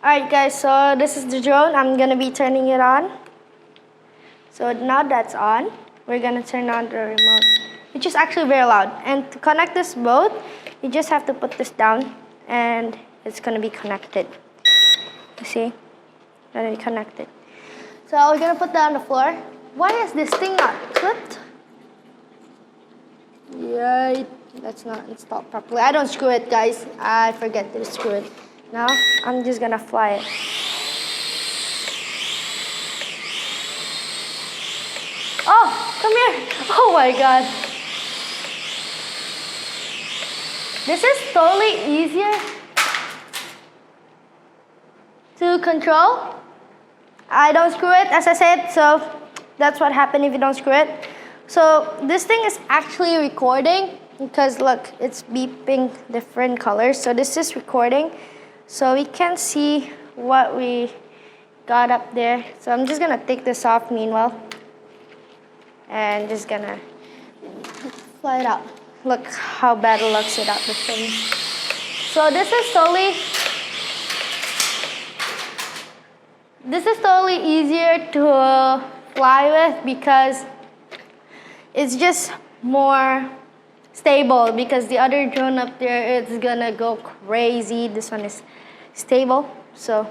Alright guys, so this is the drone. I'm gonna be turning it on. So now that's on, we're gonna turn on the remote, which is actually very loud. And to connect this both, you just have to put this down and it's gonna be connected. You see? Gonna be connected. So we're gonna put that on the floor. Why is this thing not clipped? Yeah, that's not installed properly. I don't screw it, guys. I forget to screw it. Now I'm just gonna fly it. Oh, come here. Oh my God. This is totally easier to control. I don't screw it, as I said, so that's what happens if you don't screw it. So this thing is actually recording because look, it's beeping different colors. So this is recording. So we can see what we got up there. So I'm just gonna take this off meanwhile. And just gonna fly it out. Look how bad it looks without the thing. So this is totally easier to fly with because it's just more stable, because the other drone up there, it's gonna go crazy. This one is stable, so,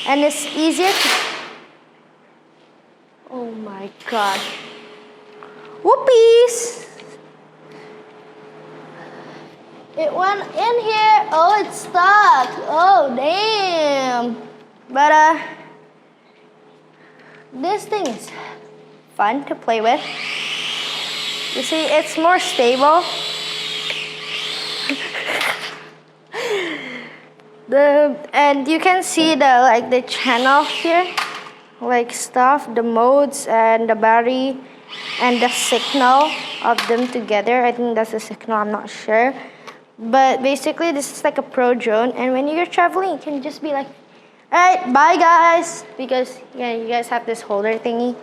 and it's easier to, oh my God. Whoopies! It went in here. Oh, it's stuck. Oh, damn. But this thing is fun to play with. You see, it's more stable. And you can see the channel here, like stuff, the modes and the battery and the signal of them together. I think that's the signal, I'm not sure. But basically this is like a pro drone, and when you're traveling you can just be like, alright, bye guys, because yeah, you guys have this holder thingy.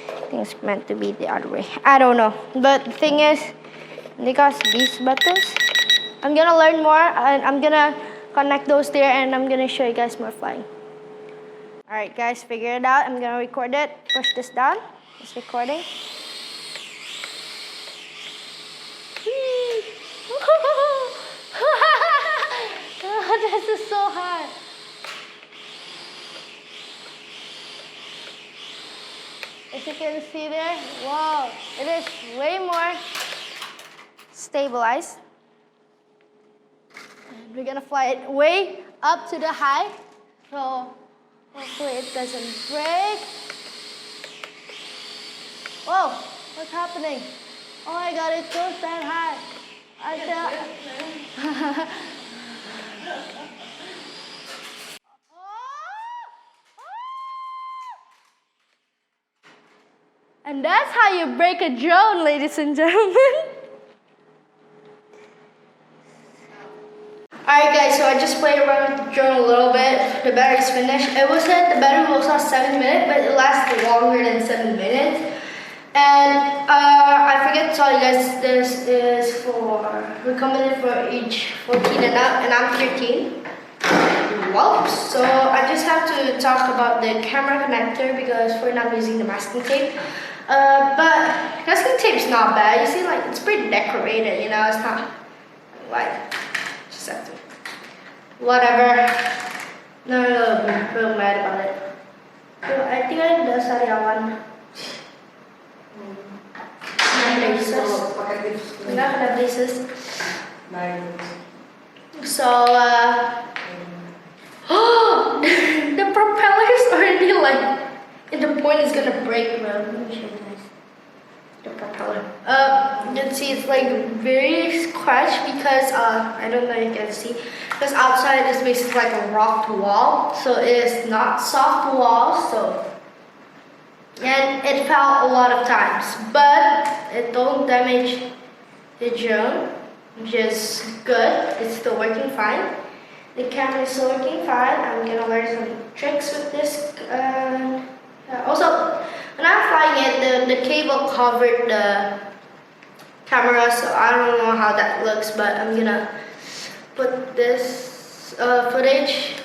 I think it's meant to be the other way. I don't know. But the thing is, they got these buttons. I'm gonna learn more and I'm gonna connect those there and I'm gonna show you guys more flying. Alright guys, figure it out. I'm gonna record it. Push this down. It's recording. Oh, this is so hard. As you can see there, wow, it is way more stabilized. And we're gonna fly it way up to the high, so hopefully it doesn't break. Whoa, what's happening? Oh my God, it goes that high. And that's how you break a drone, ladies and gentlemen. Alright guys, so I just played around with the drone a little bit. The battery's finished. It was said the battery will last 7 minutes, but it lasted longer than 7 minutes. And I forget to tell you guys, this is recommended for age 14 and up, and I'm 13. Well, so I just have to talk about the camera connector because we're not using the masking tape. But masking tape is not bad. You see, like, it's pretty decorated, you know, it's not like, just have to, whatever. No, I'm real mad about it. So I think I did the Sariawan. Braces. So, the propeller is already like, and the point is gonna break, bro. Let me show you guys. The propeller. You can see it's like very scratched because, I don't know if you can see, because outside is basically like a rock wall, so it is not soft wall, so. And it fell a lot of times, but it don't damage the drone, which is good. It's still working fine. The camera is still working fine. I'm gonna learn some tricks with this. Also, when I'm flying it, the cable covered the camera, so I don't know how that looks, but I'm gonna put this footage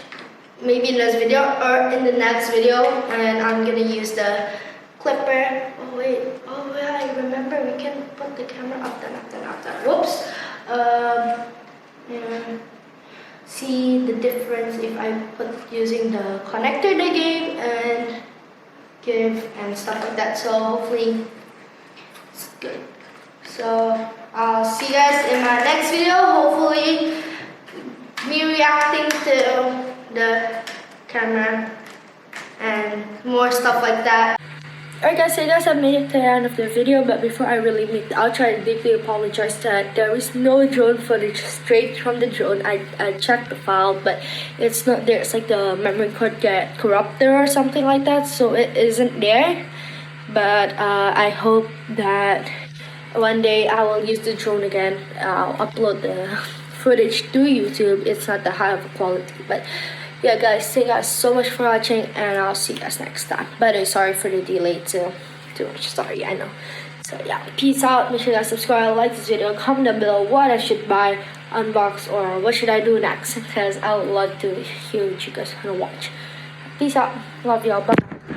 maybe in this video or in the next video, and I'm gonna use the clipper. Oh wait, I remember we can put the camera up then. Whoops. Yeah. See the difference if I put using the connector they gave and give and stuff like that. So hopefully it's good. So I'll see you guys in my next video. Hopefully me reacting to the camera and more stuff like that. Alright guys, so you guys have made it to the end of the video, but before I really make the outro, I deeply apologize that there is no drone footage straight from the drone. I checked the file, but it's not there. It's like the memory card get corrupted or something like that, so it isn't there. But I hope that one day I will use the drone again. I'll upload the footage to YouTube. It's not that high of a quality, but yeah guys, thank you guys so much for watching, and I'll see you guys next time. By the way, sorry for the delay too much, sorry, I know. So yeah, peace out. Make sure you guys subscribe, like this video, comment down below what I should buy, unbox, or what should I do next, because I would love to hear what you guys want to watch. Peace out, love y'all, bye.